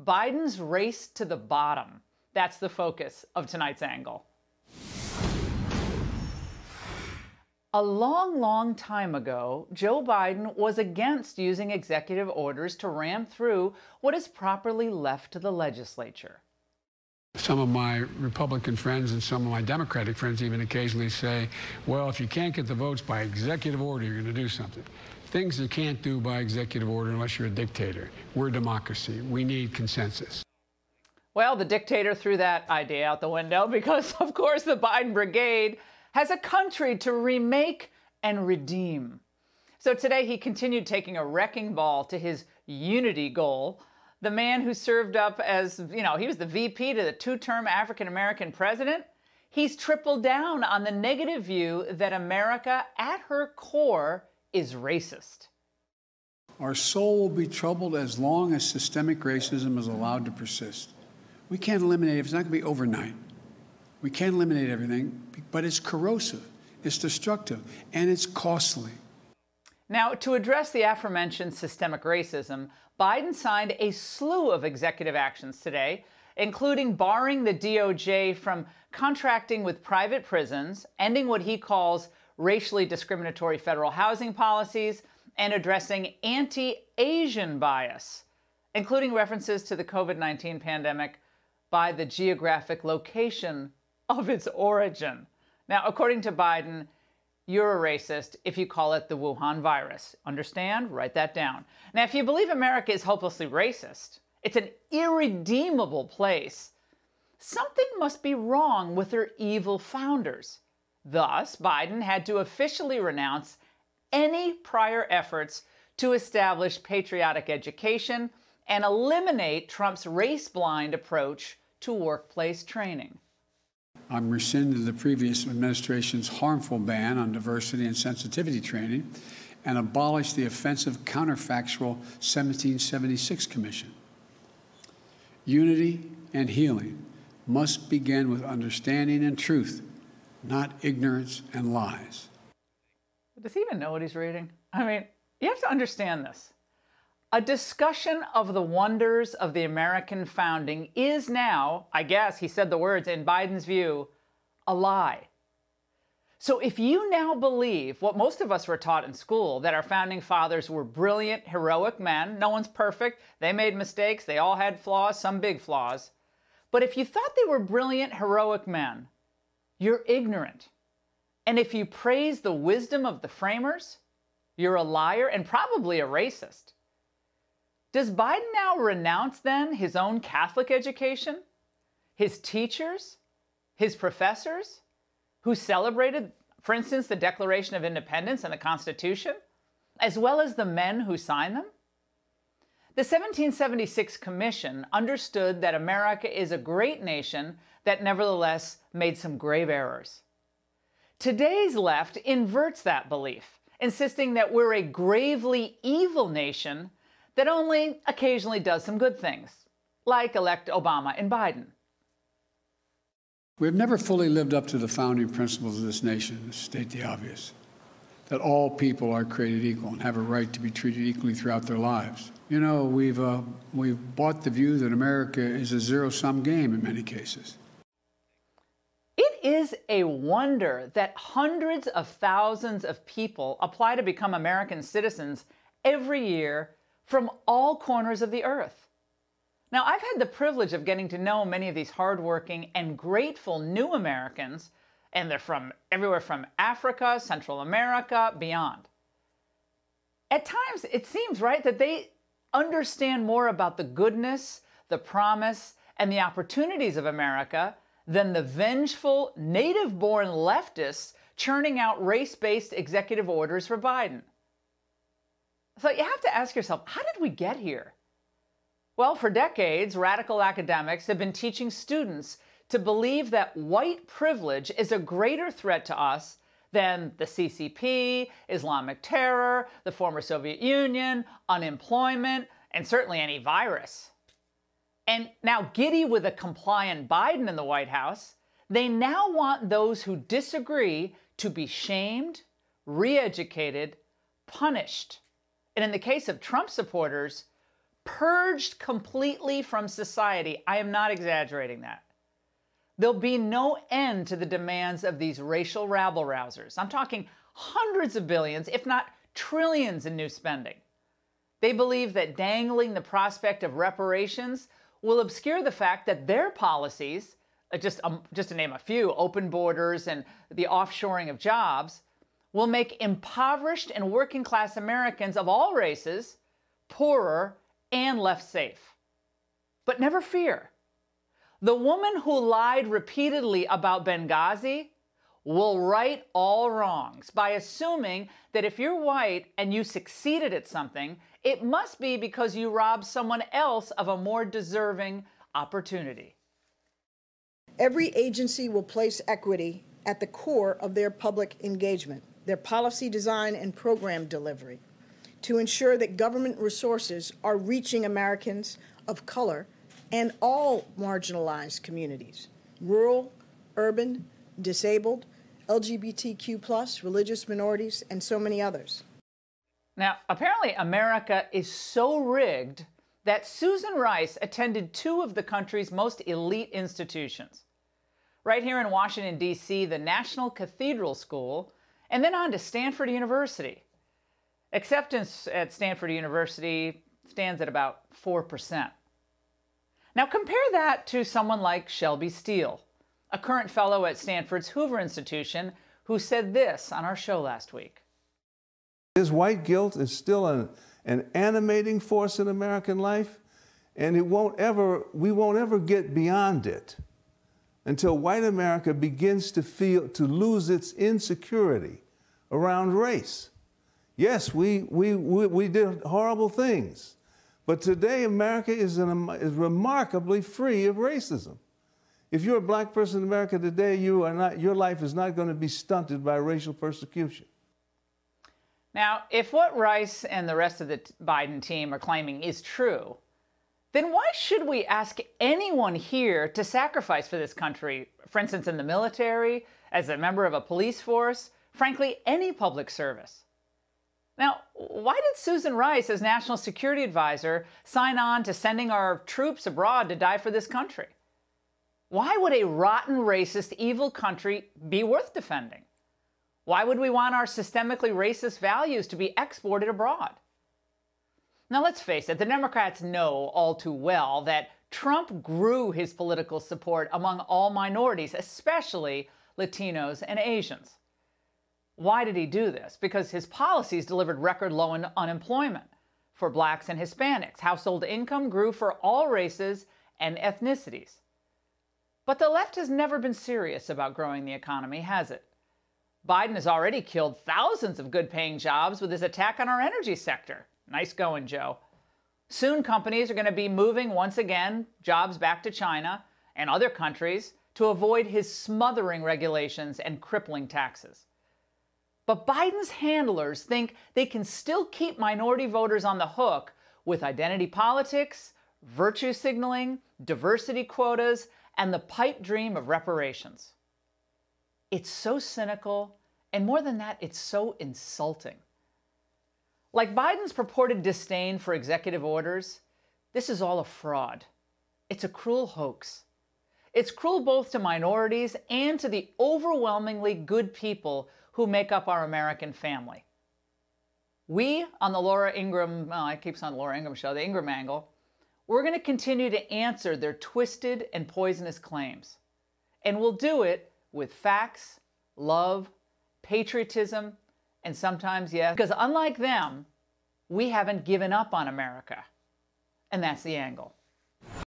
Biden's race to the bottom. That's the focus of tonight's angle. A long, long time ago, Joe Biden was against using executive orders to ram through what is properly left to the legislature. Some of my Republican friends and some of my Democratic friends even occasionally say, well, if you can't get the votes by executive order, you're going to do something. Things you can't do by executive order unless you're a dictator. We're a democracy. We need consensus. Well, the dictator threw that idea out the window because, of course, the Biden brigade has a country to remake and redeem. So today he continued taking a wrecking ball to his unity goal. The man who served up as, he was the VP to the two-term African-American president. He's tripled down on the negative view that America, at her core, is racist. Our soul will be troubled as long as systemic racism is allowed to persist. We can't eliminate it. It's not going to be overnight. We can't eliminate everything, but it's corrosive, it's destructive, and it's costly. Now, to address the aforementioned systemic racism, Biden signed a slew of executive actions today, including barring the DOJ from contracting with private prisons, ending what he calls racially discriminatory federal housing policies, and addressing anti-Asian bias, including references to the COVID-19 pandemic by the geographic location of its origin. Now, according to Biden, you're a racist if you call it the Wuhan virus. Understand? Write that down. Now, if you believe America is hopelessly racist, it's an irredeemable place, something must be wrong with her evil founders. Thus, Biden had to officially renounce any prior efforts to establish patriotic education and eliminate Trump's race-blind approach to workplace training. I'm rescinding the previous administration's harmful ban on diversity and sensitivity training and abolish the offensive counterfactual 1776 Commission. Unity and healing must begin with understanding and truth, not ignorance and lies. Does he even know what he's reading? I mean, you have to understand this. A discussion of the wonders of the American founding is now, I guess he said the words in Biden's view, a lie. So if you now believe what most of us were taught in school, that our founding fathers were brilliant, heroic men, no one's perfect, they made mistakes, they all had flaws, some big flaws. But if you thought they were brilliant, heroic men, you're ignorant. And if you praise the wisdom of the framers, you're a liar and probably a racist. Does Biden now renounce then his own Catholic education, his teachers, his professors, who celebrated, for instance, the Declaration of Independence and the Constitution, as well as the men who signed them? The 1776 Commission understood that America is a great nation that nevertheless made some grave errors. Today's left inverts that belief, insisting that we're a gravely evil nation that only occasionally does some good things, like elect Obama and Biden. We have never fully lived up to the founding principles of this nation, to state the obvious, that all people are created equal and have a right to be treated equally throughout their lives. You know, we've bought the view that America is a zero-sum game in many cases. It is a wonder that hundreds of thousands of people apply to become American citizens every year from all corners of the earth. Now, I've had the privilege of getting to know many of these hardworking and grateful new Americans, and they're from everywhere from Africa, Central America, beyond. At times, it seems, right, that they understand more about the goodness, the promise, and the opportunities of America than the vengeful, native-born leftists churning out race-based executive orders for Biden. So you have to ask yourself, how did we get here? Well, for decades, radical academics have been teaching students to believe that white privilege is a greater threat to us than the CCP, Islamic terror, the former Soviet Union, unemployment, and certainly any virus. And now, giddy with a compliant Biden in the White House, they now want those who disagree to be shamed, re-educated, punished, and in the case of Trump supporters, purged completely from society. I am not exaggerating that. There'll be no end to the demands of these racial rabble-rousers. I'm talking hundreds of billions, if not trillions in new spending. They believe that dangling the prospect of reparations will obscure the fact that their policies, just to name a few, open borders and the offshoring of jobs, will make impoverished and working-class Americans of all races poorer and less safe. But never fear. The woman who lied repeatedly about Benghazi will right all wrongs by assuming that if you're white and you succeeded at something, it must be because you robbed someone else of a more deserving opportunity. Every agency will place equity at the core of their public engagement, their policy design and program delivery, to ensure that government resources are reaching Americans of color and all marginalized communities, rural, urban, disabled, LGBTQ+, religious minorities, and so many others. Now, apparently America is so rigged that Susan Rice attended two of the country's most elite institutions. Right here in Washington, D.C., the National Cathedral School, and then on to Stanford University. Acceptance at Stanford University stands at about 4%. Now compare that to someone like Shelby Steele, a current fellow at Stanford's Hoover Institution, who said this on our show last week. His white guilt is still an animating force in American life, and we won't ever get beyond it until white America begins to lose its insecurity around race. Yes, we did horrible things, but today America is remarkably free of racism. If you're a black person in America today, your life is not going to be stunted by racial persecution. Now, if what Rice and the rest of the Biden team are claiming is true, then why should we ask anyone here to sacrifice for this country, for instance, in the military, as a member of a police force, frankly, any public service? Now, why did Susan Rice, as National Security Advisor, sign on to sending our troops abroad to die for this country? Why would a rotten, racist, evil country be worth defending? Why would we want our systemically racist values to be exported abroad? Now, let's face it, the Democrats know all too well that Trump grew his political support among all minorities, especially Latinos and Asians. Why did he do this? Because his policies delivered record low unemployment for blacks and Hispanics. Household income grew for all races and ethnicities. But the left has never been serious about growing the economy, has it? Biden has already killed thousands of good-paying jobs with his attack on our energy sector. Nice going, Joe. Soon companies are going to be moving once again jobs back to China and other countries to avoid his smothering regulations and crippling taxes. But Biden's handlers think they can still keep minority voters on the hook with identity politics, virtue signaling, diversity quotas, and the pipe dream of reparations. It's so cynical, and more than that, it's so insulting. Like Biden's purported disdain for executive orders, this is all a fraud. It's a cruel hoax. It's cruel both to minorities and to the overwhelmingly good people who make up our American family. We, on the Laura Ingraham, well, I keep saying the Laura Ingraham show, the Ingraham angle, we're going to continue to answer their twisted and poisonous claims. And we'll do it with facts, love, patriotism, and sometimes, yes, because unlike them, we haven't given up on America. And that's the angle.